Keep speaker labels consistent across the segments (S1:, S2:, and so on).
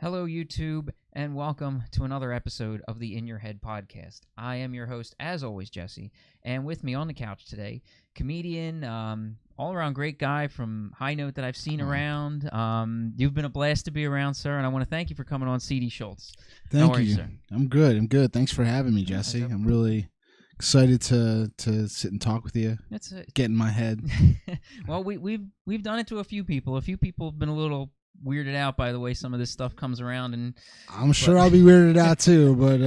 S1: Hello, YouTube, and welcome to another episode of the In Your Head podcast. I am your host, as always, Jesse, and with me on the couch today, comedian, all-around great guy from High Note that I've seen around. You've been a blast to be around, sir, and I want to thank you for coming on, C.D. Schultz.
S2: Thank
S1: How are
S2: you,
S1: sir?
S2: I'm good. Thanks for having me, Jesse. I'm really excited to sit and talk with you. Get in my head.
S1: Well, we've done it to a few people. A few people have been a little weirded out by the way some of this stuff comes around, and
S2: I'm sure I'll be weirded out too, but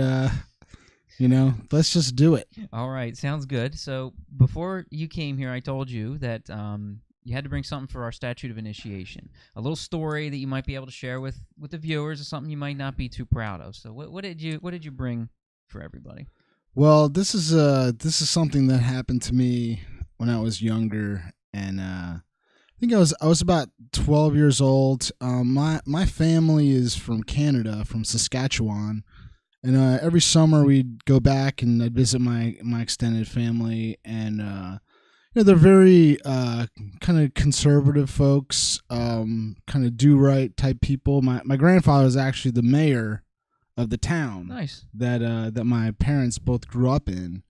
S2: let's just do it.
S1: All right, sounds good. So before you came here, I told you that you had to bring something for our statute of initiation, a little story that you might be able to share with the viewers, or something you might not be too proud of. So what did you bring for everybody?
S2: Well, this is something that happened to me when I was younger, and I think I was about 12 years old. My family is from Canada, from Saskatchewan, and every summer we'd go back and I'd visit my extended family, and they're very kind of conservative folks, kind of do right type people. My grandfather was actually the mayor of the town.
S1: Nice.
S2: That my parents both grew up in,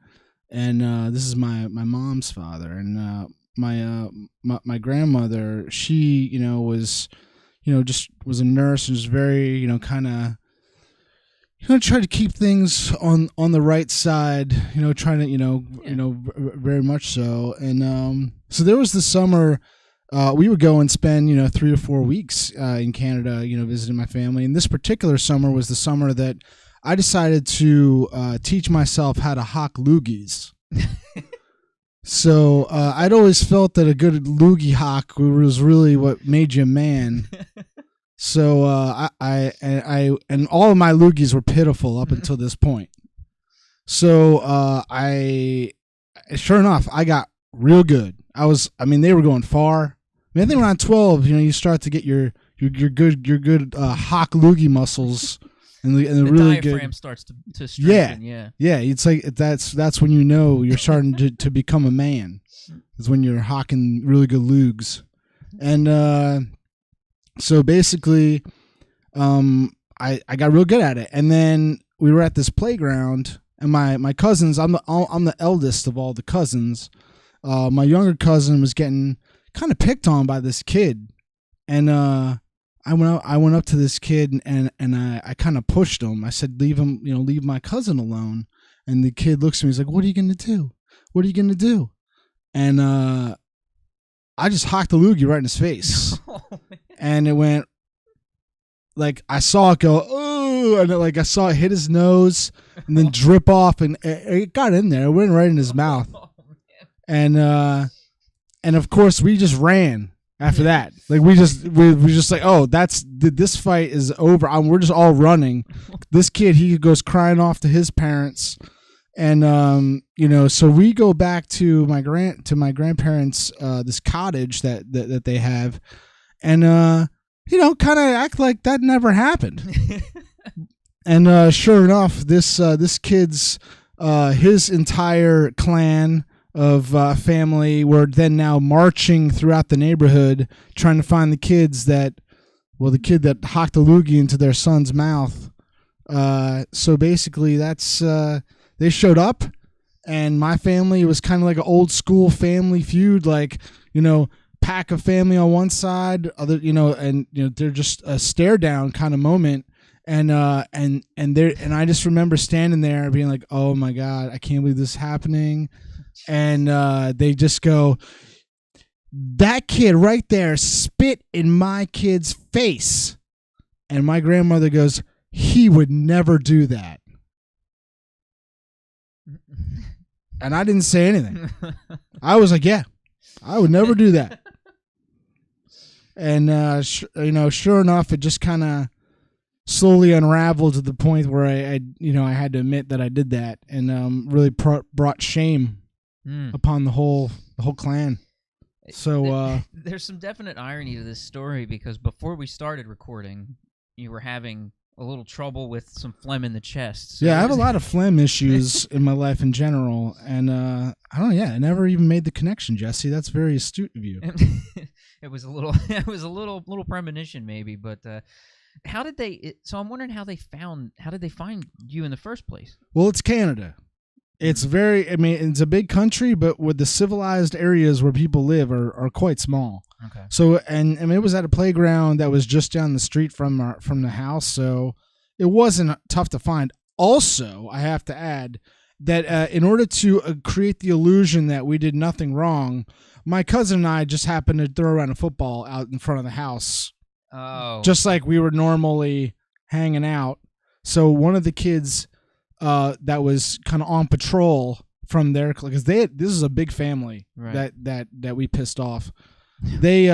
S2: and this is my mom's father, and my grandmother, she was was a nurse and was very kind of tried to keep things on the right side, trying to very much so. And so there was the summer we would go and spend 3 to 4 weeks in Canada, visiting my family. And this particular summer was the summer that I decided to teach myself how to hock loogies. So I'd always felt that a good loogie hock was really what made you a man. So I all of my loogies were pitiful up until this point. So sure enough, I got real good. They were going far. I think around 12, you start to get your good hock loogie muscles. And the really
S1: diaphragm
S2: good
S1: starts to strengthen.
S2: Yeah. It's like that's when you're starting to become a man. Is when you're hawking really good lugs. And so basically, I got real good at it. And then we were at this playground, and my cousins. I'm the eldest of all the cousins. My younger cousin was getting kind of picked on by this kid, and I went up to this kid and I kind of pushed him. I said, leave my cousin alone. And the kid looks at me. He's like, what are you going to do? What are you going to do? And I just hocked the loogie right in his face. And it went, like, I saw it go, oh, and I saw it hit his nose and then drip off, and it got in there. It went right in his mouth. And of course we just ran. After that, like we just like, oh, this fight is over. We're just all running. This kid, he goes crying off to his parents, and so we go back to my grandparents, this cottage that they have, and kind of act like that never happened. And sure enough, this kid's his entire clan of family were then now marching throughout the neighborhood trying to find the kid that hocked a loogie into their son's mouth. So basically that's they showed up, and my family was kind of like an old school family feud, like pack of family on one side, other they're just a stare down kind of moment. And I just remember standing there being like, oh my God, I can't believe this is happening. And they just go, that kid right there spit in my kid's face. And my grandmother goes, he would never do that. And I didn't say anything. I was like, yeah, I would never do that. And, sure enough, it just kind of slowly unraveled to the point where I had to admit that I did that, and really brought shame upon the whole clan. So
S1: there's some definite irony to this story, because before we started recording, you were having a little trouble with some phlegm in the chest. So
S2: yeah, I have a lot of phlegm issues in my life in general, and I don't know. Yeah, I never even made the connection, Jesse. That's very astute of you.
S1: It was a little, it was a little premonition maybe, but how did they? So I'm wondering how did they find you in the first place?
S2: Well, it's Canada. It's very, I mean, it's a big country, but with the civilized areas where people live are quite small.
S1: Okay.
S2: So, and I mean, it was at a playground that was just down the street from the house, so it wasn't tough to find. Also, I have to add that in order to create the illusion that we did nothing wrong, my cousin and I just happened to throw around a football out in front of the house.
S1: Oh.
S2: Just like we were normally hanging out. So one of the kids that was kind of on patrol from there, because this is a big family,
S1: right,
S2: that we pissed off. They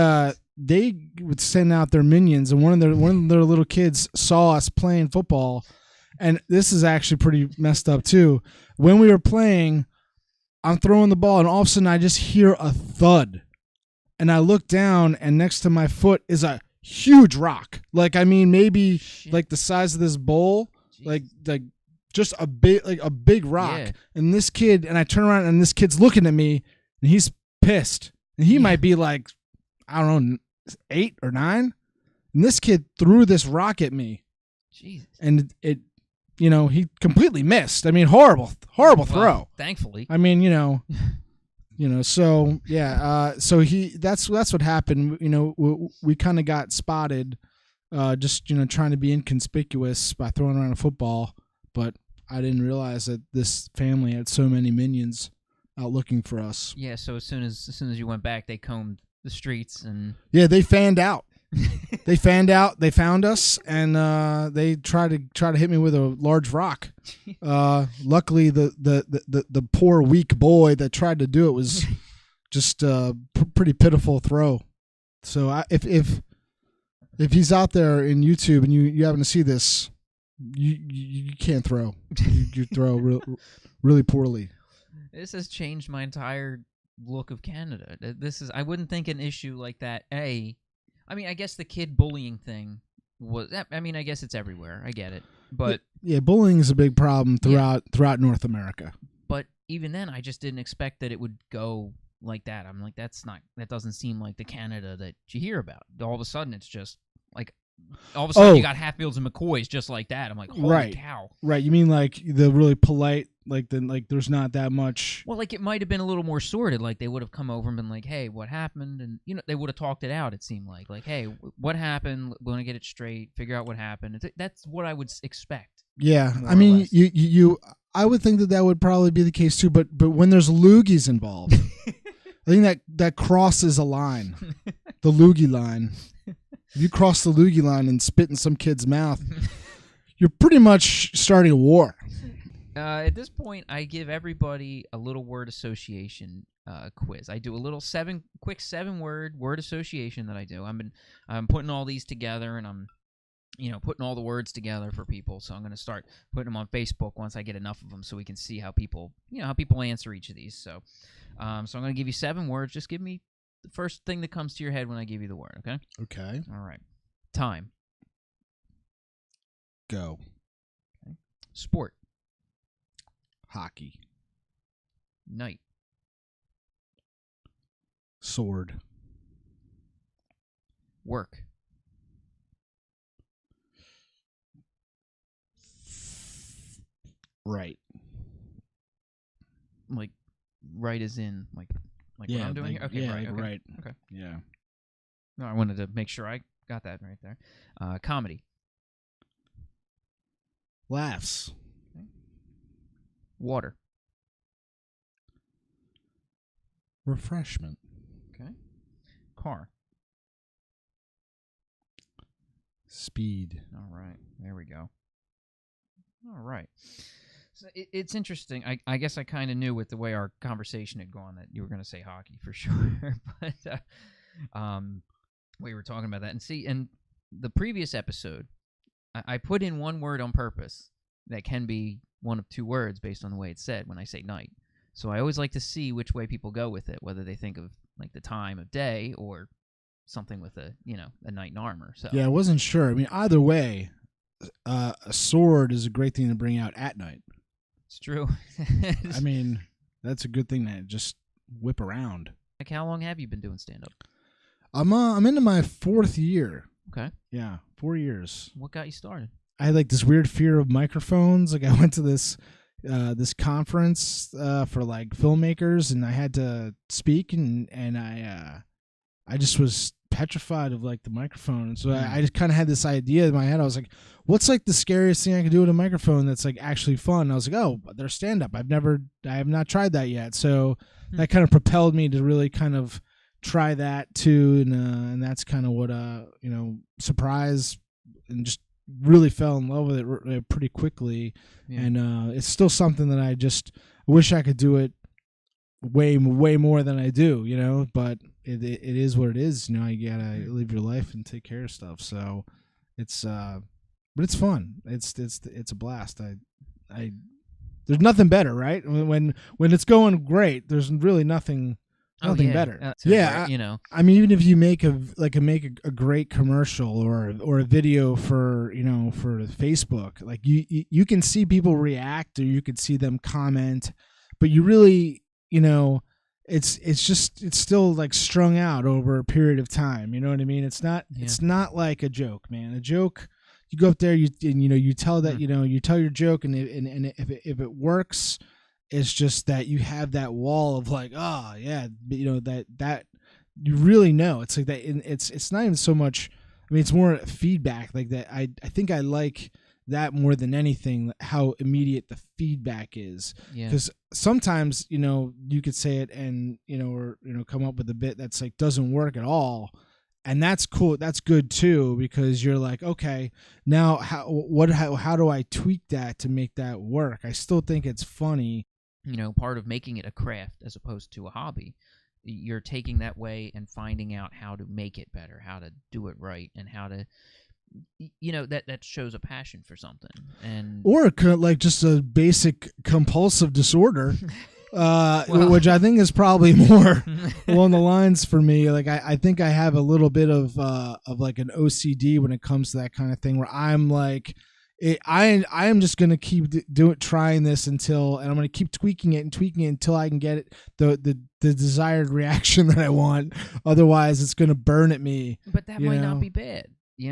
S2: would send out their minions, and one of their little kids saw us playing football, and this is actually pretty messed up too. When we were playing, I'm throwing the ball, and all of a sudden I just hear a thud, and I look down, and next to my foot is a huge rock. Like, I mean, maybe like the size of this bowl. Jeez. like just a big rock.
S1: Yeah.
S2: And this kid, and I turn around and this kid's looking at me and he's pissed. And he might be like, I don't know, 8 or 9. And this kid threw this rock at me.
S1: Jesus. And
S2: it he completely missed. I mean, horrible throw.
S1: Thankfully.
S2: I mean, so yeah, so that's what happened. We kind of got spotted, just trying to be inconspicuous by throwing around a football, but I didn't realize that this family had so many minions out looking for us.
S1: Yeah, so as soon as you went back, they combed the streets and
S2: they fanned out. They found us, and they tried to hit me with a large rock. Luckily, the poor weak boy that tried to do it was just a pretty pitiful throw. So if he's out there in YouTube and you happen to see this, you can't throw. You throw really poorly.
S1: This has changed my entire look of Canada. I wouldn't think an issue like that. I mean, I guess the kid bullying thing was. I mean, I guess it's everywhere. I get it, but
S2: bullying is a big problem throughout North America.
S1: But even then, I just didn't expect that it would go like that. I'm like, that doesn't seem like the Canada that you hear about. All of a sudden, it's just like, all of a sudden you got Hatfields and McCoys just like that. I'm like, holy cow!
S2: Right? You mean like the really polite? Like there's not that much.
S1: Well, like it might have been a little more sordid. Like they would have come over and been like, "Hey, what happened?" And they would have talked it out. It seemed like, "Hey, what happened? We're gonna get it straight. Figure out what happened." That's what I would expect.
S2: Yeah, I mean, you I would think that would probably be the case too. But when there's loogies involved, I think that crosses a line, the loogie line. If you cross the loogie line and spit in some kid's mouth, you're pretty much starting a war.
S1: At this point, I give everybody a little word association quiz. I do a little quick 7-word word association that I do. I'm putting all these together, and I'm putting all the words together for people. So I'm going to start putting them on Facebook once I get enough of them, so we can see how people answer each of these. So I'm going to give you 7 words. Just give me the first thing that comes to your head when I give you the word. Okay.
S2: Okay.
S1: All right. Time.
S2: Go.
S1: Okay. Sport.
S2: Hockey.
S1: Night.
S2: Sword.
S1: Work.
S2: Right.
S1: Like, right as in, like what I'm doing here? Okay, right. Okay.
S2: Right.
S1: Okay.
S2: Yeah.
S1: No, I wanted to make sure I got that right there. Comedy.
S2: Laughs.
S1: Okay. Water.
S2: Refreshment.
S1: Okay. Car.
S2: Speed.
S1: All right. There we go. All right. So it's interesting. I guess I kind of knew with the way our conversation had gone that you were going to say hockey for sure. But we were talking about that. And see, in the previous episode, I put in one word on purpose that can be one of 2 words based on the way it's said when I say night. So I always like to see which way people go with it, whether they think of like the time of day or something with a knight in armor. So
S2: yeah, I wasn't sure. I mean, either way, a sword is a great thing to bring out at night.
S1: It's true.
S2: I mean, that's a good thing to just whip around.
S1: Like, how long have you been doing stand-up?
S2: I'm into my 4th year.
S1: Okay.
S2: Yeah, 4 years.
S1: What got you started?
S2: I had like this weird fear of microphones. Like I went to this conference for like filmmakers, and I had to speak, and I just was petrified of like the microphone. And so I just kind of had this idea in my head. I was like, what's like the scariest thing I can do with a microphone that's like actually fun? And I was like, oh, they're stand up. I have not tried that yet. So that kind of propelled me to really kind of try that too. And that's kind of what, surprise, and just really fell in love with it pretty quickly. Yeah. And it's still something that I wish I could do it way more than I do, but it is what it is. You gotta live your life and take care of stuff. So it's but it's fun. It's a blast. I there's nothing better, right? When it's going great, there's really nothing better. I mean, even if you make a great commercial or a video for Facebook, like you can see people react, or you can see them comment, but you really, it's still like strung out over a period of time. You know what I mean? It's not like a joke, man. A joke, you go up there, you tell that, you tell your joke, and if it works, it's just that you have that wall of like, oh yeah, that you really know. It's like that. It's not even so much. I mean, it's more feedback like that. I think I like that more than anything, how immediate the feedback is. Because sometimes you could say it and or come up with a bit that's like doesn't work at all, and that's cool. That's good too, because you're like, okay, now how do I tweak that to make that work? I still think it's funny.
S1: Part of making it a craft as opposed to a hobby, you're taking that way and finding out how to make it better, how to do it right, and how to, that shows a passion for something. And
S2: or like just a basic compulsive disorder, which I think is probably more along the lines for me. Like I think I have a little bit of like an OCD when it comes to that kind of thing, where I'm like, I am just gonna keep trying this and I'm gonna keep tweaking it until I can get it the desired reaction that I want. Otherwise, it's gonna burn at me.
S1: But that might not be bad.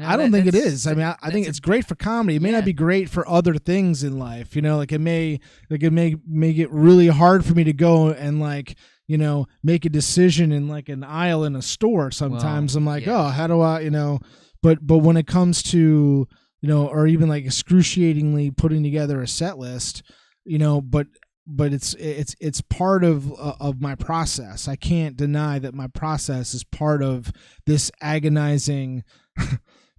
S2: I don't think it is. I mean, I think it's great for comedy. It may not be great for other things in life. Like it may make it really hard for me to go and like make a decision in like an aisle in a store. Sometimes I'm like, oh, how do I But when it comes to or even like excruciatingly putting together a set list, but it's part of my process. I can't deny that my process is part of this agonizing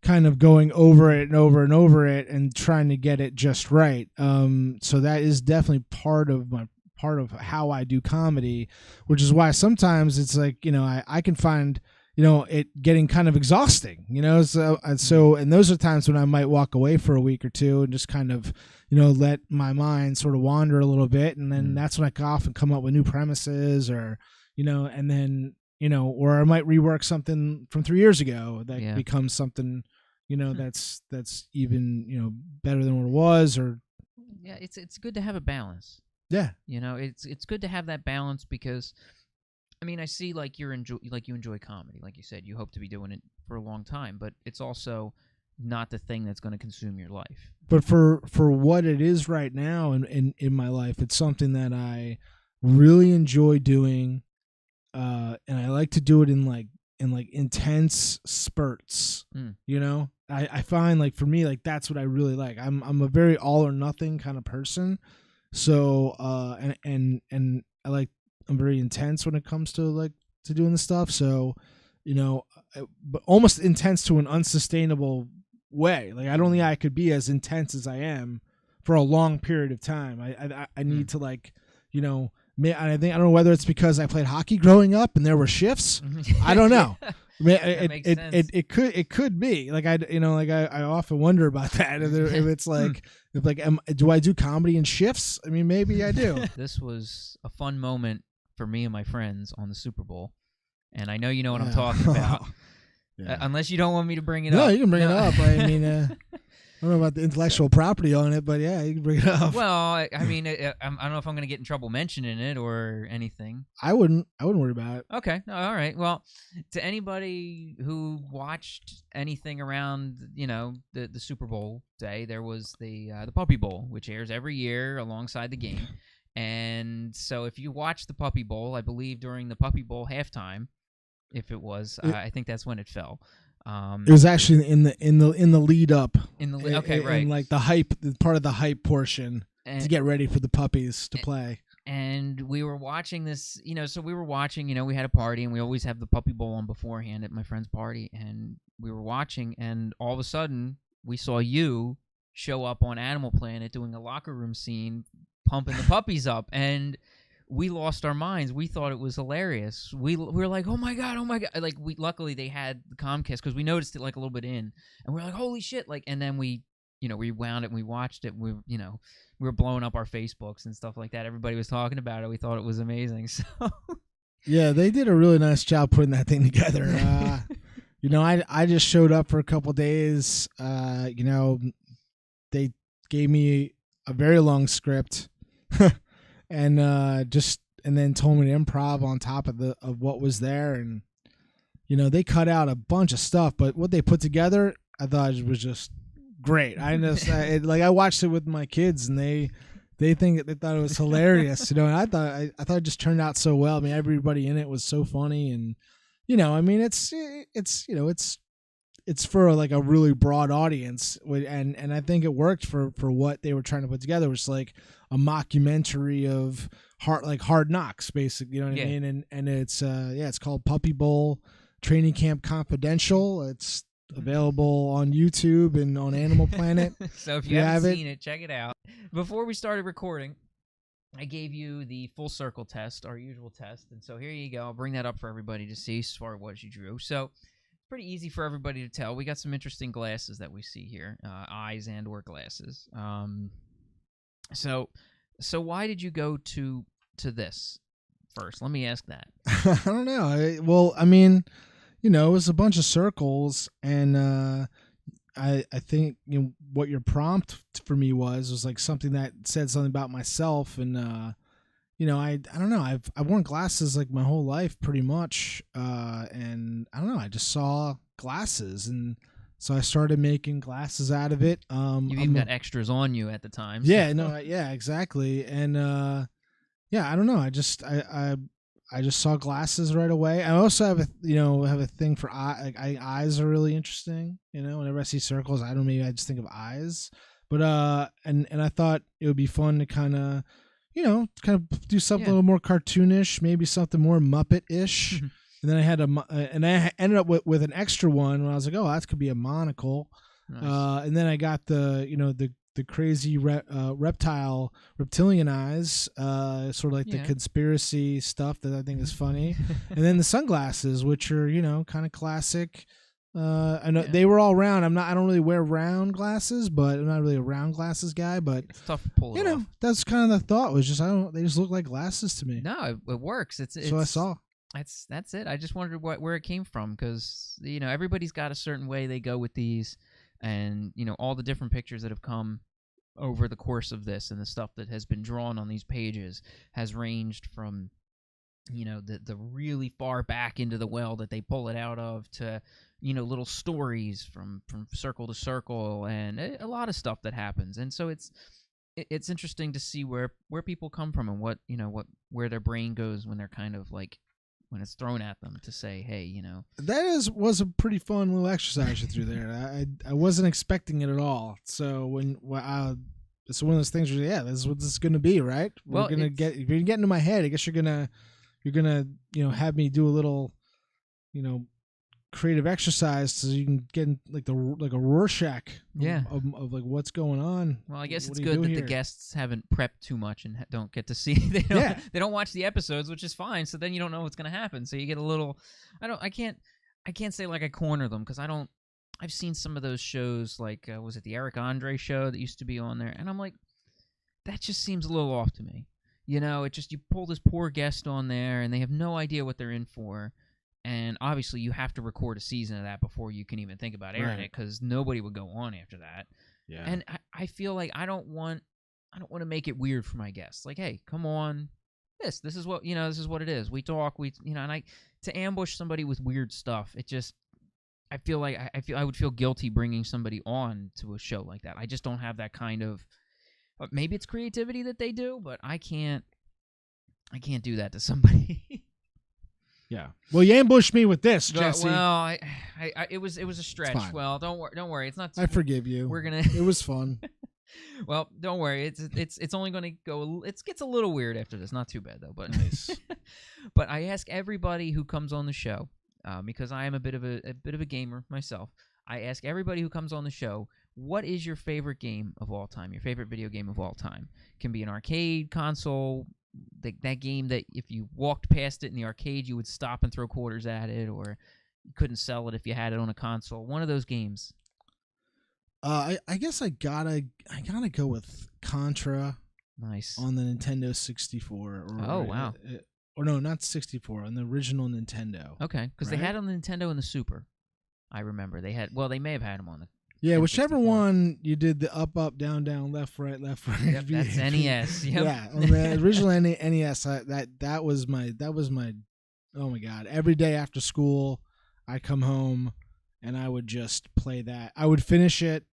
S2: kind of going over it and over and over it and trying to get it just right. So that is definitely part of how I do comedy, which is why sometimes it's like, I can find it getting kind of exhausting, so and those are times when I might walk away for a week or two and just kind of, let my mind sort of wander a little bit. And then that's when I go off and come up with new premises or, and then, or I might rework something from 3 years ago that becomes something, that's even, better than what it was. Or
S1: it's good to have a balance.
S2: Yeah.
S1: It's good to have that balance because, I mean, I see like you enjoy comedy, like you said. You hope to be doing it for a long time, but it's also not the thing that's going to consume your life.
S2: But for what it is right now in my life, it's something that I really enjoy doing, and I like to do it in intense spurts. I find like for me, like that's what I really like. I'm a very all or nothing kind of person, so and I like. I'm very intense when it comes to doing the stuff. So, but almost intense to an unsustainable way. Like I don't think I could be as intense as I am for a long period of time. I need to I don't know whether it's because I played hockey growing up and there were shifts. I don't know. It could be like I often wonder about that. If it's like do I do comedy in shifts? I mean, maybe I do.
S1: This was a fun moment for me and my friends on the Super Bowl, and I know you know what I'm talking about. Unless you don't want me to bring it up.
S2: No, you can bring it up. I mean, I don't know about the intellectual property on it, but yeah, you can bring it up.
S1: Well, I mean, I don't know if I'm going to get in trouble mentioning it or anything.
S2: I wouldn't worry about it.
S1: Okay, all right. Well, to anybody who watched anything around, the Super Bowl day, there was the Puppy Bowl, which airs every year alongside the game. And so, if you watch the Puppy Bowl, I believe during the Puppy Bowl halftime, if it was, I think that's when it fell.
S2: It was actually in the lead up.
S1: Right.
S2: In like the hype, part of the hype portion to get ready for the puppies to play.
S1: And we were watching this, so we were watching, we had a party, and we always have the Puppy Bowl on beforehand at my friend's party, and we were watching, and all of a sudden we saw you show up on Animal Planet doing a locker room scene, pumping the puppies up, and we lost our minds. We thought it was hilarious. We were like, oh my god! Like, luckily they had the Comcast, because we noticed it like a little bit in, and we were like, holy shit! Like, and then we rewound it and we watched it. We were blowing up our Facebooks and stuff like that. Everybody was talking about it. We thought it was amazing. So
S2: yeah, they did a really nice job putting that thing together. I just showed up for a couple days. They gave me a very long script. And then told me to improv on top of what was there, and they cut out a bunch of stuff, but what they put together, I thought it was just great. I watched it with my kids, and they thought it was hilarious, and I thought it just turned out so well. I mean, everybody in it was so funny, and it's for like a really broad audience, and I think it worked for what they were trying to put together, which was like a mockumentary of Hard Knocks, basically. You know what I mean? And it's called Puppy Bowl Training Camp Confidential. It's available on YouTube and on Animal Planet.
S1: So if you haven't seen it, check it out. Before we started recording, I gave you the full circle test, our usual test, and so here you go. I'll bring that up for everybody to see as far as what you drew. So pretty easy for everybody to tell. We got some interesting glasses that we see here, eyes and or glasses. So why did you go to this first? Let me ask that.
S2: I don't know. It was a bunch of circles, and I think what your prompt for me was like something that said something about myself, and I don't know. I've worn glasses like my whole life pretty much, and I don't know. I just saw glasses, and so I started making glasses out of it.
S1: You even got extras on you at the time.
S2: So. Yeah, exactly. And I don't know. I just saw glasses right away. I also have a thing for eyes are really interesting. Whenever I see circles, I just think of eyes. But and I thought it would be fun to kind of do something a little more cartoonish, maybe something more Muppet-ish. And then I had I ended up with an extra one when I was like, oh, that could be a monocle. Nice. And then I got the crazy reptilian eyes, sort of like the conspiracy stuff that I think is funny. And then the sunglasses, which are, kind of classic. I know they were all round. I don't really wear round glasses, but I'm not really a round glasses guy, but
S1: it's tough to pull it off.
S2: That's kind of the thought, was just, they just look like glasses to me.
S1: No, it works. It's
S2: so I saw.
S1: That's it. I just wondered where it came from, because everybody's got a certain way they go with these, and all the different pictures that have come over the course of this, and the stuff that has been drawn on these pages has ranged from the really far back into the well that they pull it out of, to little stories from circle to circle, and a lot of stuff that happens. And so it's interesting to see where people come from, and where their brain goes when they're kind of like, when it's thrown at them, to say, hey,
S2: That was a pretty fun little exercise you threw there. I wasn't expecting it at all. So it's one of those things where, this is what this is going to be, right? We're going to if you're getting into my head, I guess you're going to have me do a little, creative exercise, so you can get in, like a Rorschach of like what's going on.
S1: Well, I guess it's good that the guests haven't prepped too much and don't get to see. They don't watch the episodes, which is fine. So then you don't know what's going to happen. So you get a little. I can't say like I corner them, because I've seen some of those shows, like was it the Eric Andre show that used to be on there, and I'm like, that just seems a little off to me. It just, you pull this poor guest on there, and they have no idea what they're in for. And obviously, you have to record a season of that before you can even think about airing it, because nobody would go on after that.
S2: Yeah.
S1: And I feel like I don't want to make it weird for my guests. Like, hey, come on, this is what this is what it is. We talk, and to ambush somebody with weird stuff. It just I feel like I would feel guilty bringing somebody on to a show like that. I just don't have that kind of. Maybe it's creativity that they do, but I can't do that to somebody.
S2: Yeah. Well, you ambushed me with this, Jesse.
S1: Well, it was a stretch. Well, don't worry. It's not.
S2: I forgive you.
S1: We're gonna.
S2: It was fun.
S1: Well, don't worry. It's only gonna go. It gets a little weird after this. Not too bad though. But
S2: nice.
S1: But I ask everybody who comes on the show, because I am a bit of a gamer myself. I ask everybody who comes on the show, what is your favorite game of all time? Your favorite video game of all time? Can be an arcade, console. That game that if you walked past it in the arcade, you would stop and throw quarters at it, or you couldn't sell it if you had it on a console. One of those games.
S2: I guess I gotta go with Contra.
S1: Nice.
S2: On the Nintendo 64.
S1: Oh wow.
S2: Or no, not 64. On the original Nintendo.
S1: Okay, because they had it on the Nintendo and the Super. I remember they had. Well, they may have had them on the.
S2: Yeah, whichever one you did, the up, down, left, right.
S1: Yep, that's NES. Yep.
S2: Yeah, on the original NES, that was my. Oh my God! Every day after school, I'd come home, and I would just play that. I would finish it.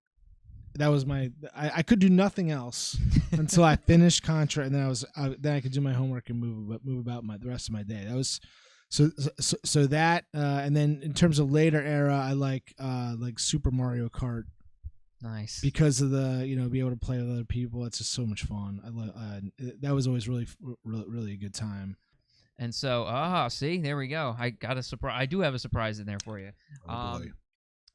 S2: That was my. I could do nothing else until I finished Contra, and then I could do my homework and move about the rest of my day. That was. So that and then in terms of later era, I like Super Mario Kart.
S1: Nice.
S2: Because of the be able to play with other people. It's just so much fun. I love that was always really a good time.
S1: And so see, there we go. I got a surprise. I do have a surprise in there for you.
S2: Oh boy.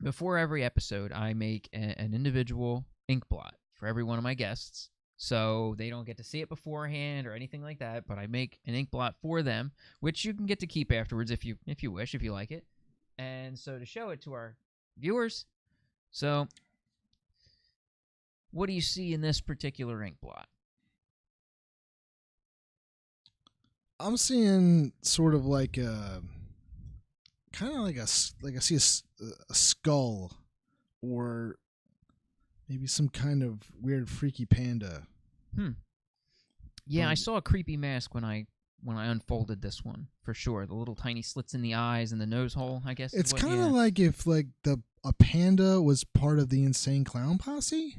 S1: Before every episode, I make an individual ink blot for every one of my guests. So they don't get to see it beforehand or anything like that, but I make an ink blot for them, which you can get to keep afterwards if you wish, if you like it. And so to show it to our viewers, so what do you see in this particular ink blot?
S2: I'm seeing sort of like a kind of like I see a skull, or maybe some kind of weird freaky panda.
S1: Yeah, I saw a creepy mask when I unfolded this one, for sure. The little tiny slits in the eyes and the nose hole, I guess.
S2: It's kind of like if a panda was part of the Insane Clown Posse.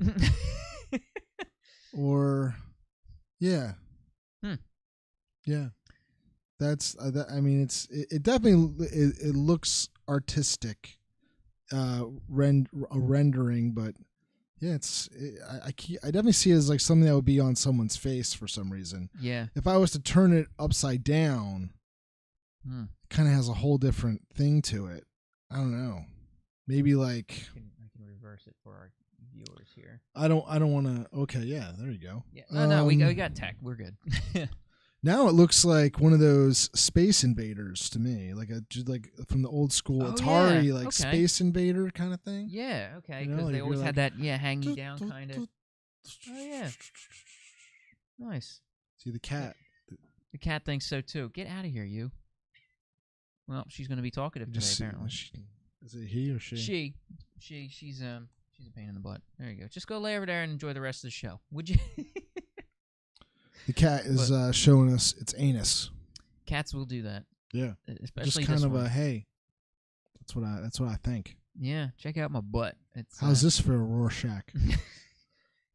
S2: Or yeah. Yeah. That's I mean it definitely it looks artistic, a rendering, but yeah, I definitely see it as like something that would be on someone's face for some reason.
S1: Yeah.
S2: If I was to turn it upside down, it kind of has a whole different thing to it. I don't know. Maybe like
S1: I can reverse it for our viewers here.
S2: I don't want to. Okay, yeah, there you go.
S1: Yeah. No, we got tech. We're good.
S2: Now it looks like one of those Space Invaders to me, like from the old school Atari, Space Invader kind of thing.
S1: Yeah, okay, because they always had that hanging down kind of. Oh yeah, nice.
S2: See the cat.
S1: The cat thinks so too. Get out of here, you. Well, she's going to be talkative today, apparently.
S2: Is it he or she?
S1: She's a pain in the butt. There you go. Just go lay over there and enjoy the rest of the show, would you?
S2: The cat is showing us its anus.
S1: Cats will do that.
S2: Yeah,
S1: especially
S2: just kind of
S1: one.
S2: a hey. That's what I think.
S1: Yeah, check out my butt.
S2: How's this for a Rorschach?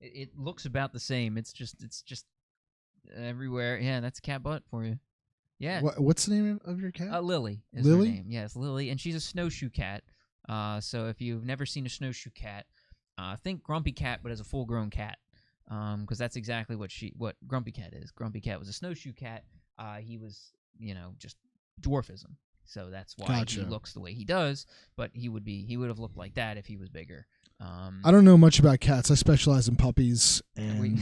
S1: It looks about the same. It's just everywhere. Yeah, that's cat butt for you. Yeah.
S2: What's the name of your cat?
S1: Lily is her name. Yes, Lily, and she's a snowshoe cat. So if you've never seen a snowshoe cat, think Grumpy Cat, but as a full-grown cat. Because that's exactly what Grumpy Cat is. Grumpy Cat was a snowshoe cat. He was, just dwarfism. So that's why he looks the way he does. But he would have looked like that if he was bigger.
S2: I don't know much about cats. I specialize in puppies and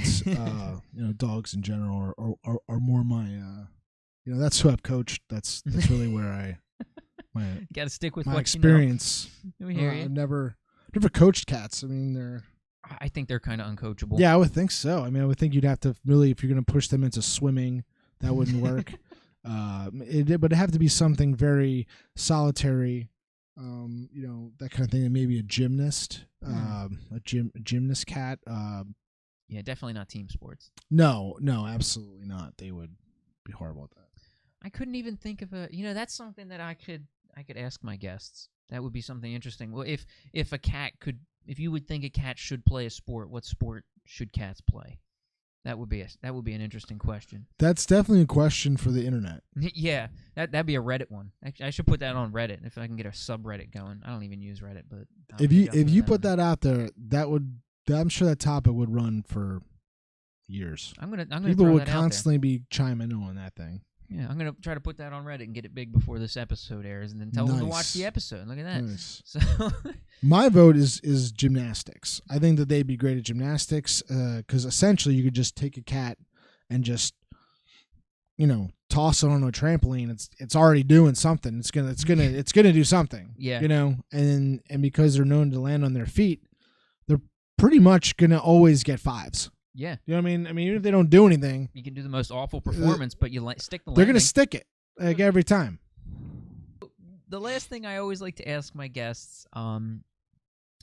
S2: dogs in general are more my that's who I've coached. That's really where you got
S1: to stick with
S2: my
S1: what
S2: experience.
S1: We hear you.
S2: I've never coached cats. I mean,
S1: I think they're kind of uncoachable.
S2: Yeah, I would think so. I mean, I would think you'd have to really, if you're going to push them into swimming, that wouldn't work. But it'd have to be something very solitary that kind of thing. And maybe a gymnast, a gymnast cat.
S1: Yeah, definitely not team sports.
S2: No, absolutely not. They would be horrible at that.
S1: I couldn't even think of a. That's something that I could ask my guests. That would be something interesting. Well, if a cat could, if you would think a cat should play a sport, what sport should cats play? That would be an interesting question.
S2: That's definitely a question for the internet.
S1: Yeah, that'd be a Reddit one. Actually, I should put that on Reddit if I can get a subreddit going. I don't even use Reddit, but
S2: if you put that out there, I'm sure that topic would run for years.
S1: I'm gonna
S2: people would constantly be chiming in on that thing.
S1: Yeah, I'm gonna try to put that on Reddit and get it big before this episode airs, and then tell them to watch the episode. Look at that.
S2: Nice.
S1: So
S2: my vote is gymnastics. I think that they'd be great at gymnastics because essentially you could just take a cat and just toss it on a trampoline. It's already doing something. It's gonna do something.
S1: Yeah.
S2: And because they're known to land on their feet, they're pretty much gonna always get fives.
S1: Yeah.
S2: You know what I mean? I mean, even if they don't do anything,
S1: you can do the most awful performance, but you stick the landing.
S2: They're going to stick it every time.
S1: The last thing I always like to ask my guests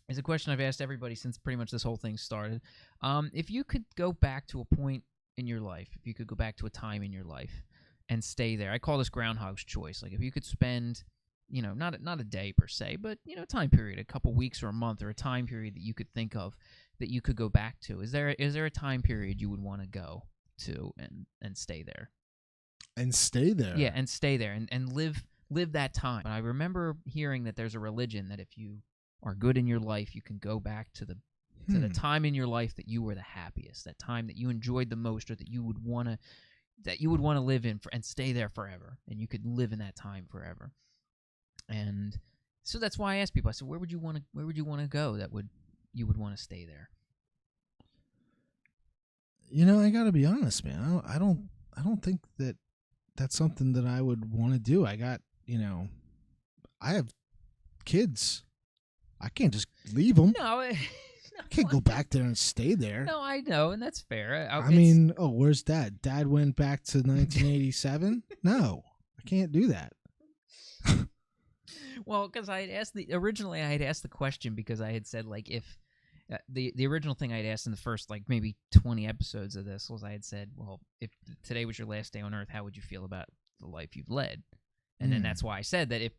S1: is a question I've asked everybody since pretty much this whole thing started. If you could go back to a point in your life, if you could go back to a time in your life and stay there, I call this Groundhog's Choice. Like if you could spend, not a day per se, but, a time period, a couple weeks or a month or a time period that you could think of that you could go back to. Is there a time period you would want to go to and stay there?
S2: And stay there?
S1: Yeah, and stay there and live that time. I remember hearing that there's a religion that if you are good in your life, you can go back to the time in your life that you were the happiest, that time that you enjoyed the most, or that you would want to live in and stay there forever, and you could live in that time forever. And so that's why I asked people. I said, where would you want to go you would want to stay there?
S2: I got to be honest, man. I don't think that that's something that I would want to do. I got, I have kids. I can't just leave them.
S1: No,
S2: I can't go back there and stay there.
S1: No, I know, and that's fair.
S2: I mean, where's Dad? Dad went back to 1987? No, I can't do that.
S1: Well, because originally I had asked the question because I had said, like, if the original thing I'd asked in the first, like, maybe 20 episodes of this was I had said, well, if today was your last day on Earth, how would you feel about the life you've led? And then that's why I said that if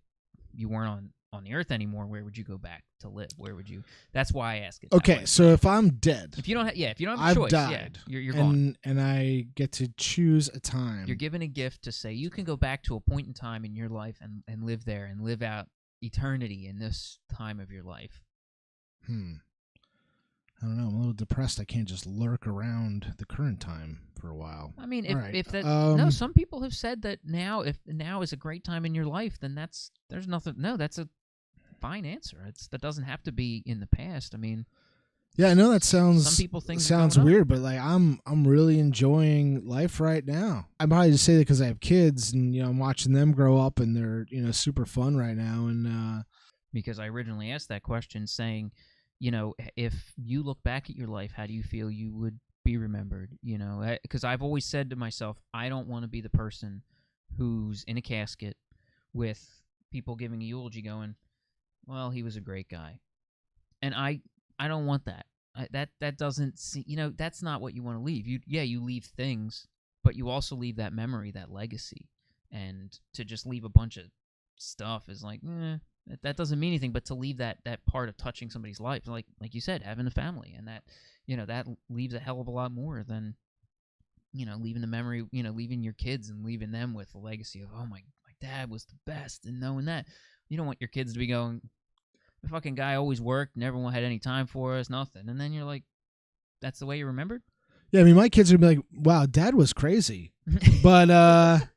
S1: you weren't on the Earth anymore, where would you go back to live? Where would you? That's why I asked it.
S2: Okay, so if I'm dead,
S1: if you don't have a
S2: I've
S1: choice,
S2: died,
S1: you're gone,
S2: and I get to choose a time.
S1: You're given a gift to say you can go back to a point in time in your life and live there and live out eternity in this time of your life.
S2: I don't know. I'm a little depressed. I can't just lurk around the current time for a while.
S1: I mean, if that no, some people have said that now is a great time in your life, then that's a fine answer. That doesn't have to be in the past. I mean,
S2: yeah, I know that sounds
S1: some people think
S2: sounds weird, but like I'm really enjoying life right now. I probably just say that because I have kids and I'm watching them grow up and they're super fun right now. And
S1: because I originally asked that question, saying, if you look back at your life, how do you feel you would be remembered? Because I've always said to myself, I don't want to be the person who's in a casket with people giving a eulogy going, well, he was a great guy. And I don't want that. That doesn't see, that's not what you want to leave. You leave things, but you also leave that memory, that legacy. And to just leave a bunch of stuff is like, that doesn't mean anything. But to leave that part of touching somebody's life, like you said, having a family, and that that leaves a hell of a lot more than leaving the memory, leaving your kids and leaving them with a legacy of, oh, my dad was the best, and knowing that you don't want your kids to be going, the fucking guy always worked, never had any time for us, nothing. And then you're like, that's the way you're remembered? Yeah,
S2: I mean, my kids are going to be like, wow, Dad was crazy. But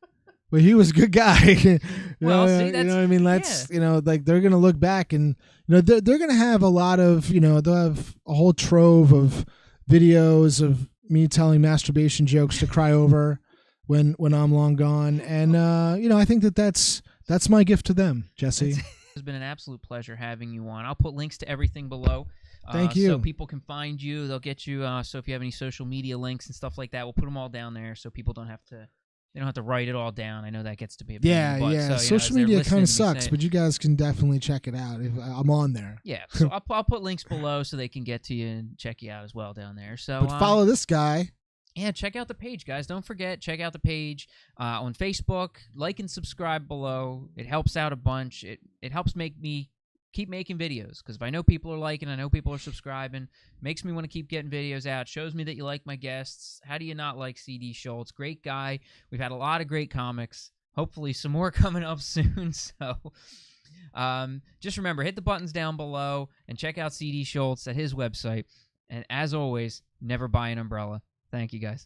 S2: he was a good guy. you know what I mean? That's, like they're going to look back and, they're going to have a lot of, they'll have a whole trove of videos of me telling masturbation jokes to cry over when I'm long gone. And, I think that's my gift to them, Jesse.
S1: It's been an absolute pleasure having you on. I'll put links to everything below.
S2: Thank you.
S1: So people can find you. They'll get you. So if you have any social media links and stuff like that, we'll put them all down there so people don't have to they don't have to write it all down. I know that gets to be a pain
S2: Yeah,
S1: in the butt.
S2: yeah.
S1: So,
S2: Social media kind of sucks, but you guys can definitely check it out. If I'm on there.
S1: Yeah, so I'll put links below so they can get to you and check you out as well down there. So,
S2: but follow this guy.
S1: Yeah, check out the page, guys. Don't forget, check out the page on Facebook. Like and subscribe below. It helps out a bunch. It helps make me keep making videos, because if I know people are liking, I know people are subscribing, makes me want to keep getting videos out. Shows me that you like my guests. How do you not like CD Schultz? Great guy. We've had a lot of great comics. Hopefully some more coming up soon. So just remember, hit the buttons down below and check out CD Schultz at his website. And as always, never buy an umbrella. Thank you, guys.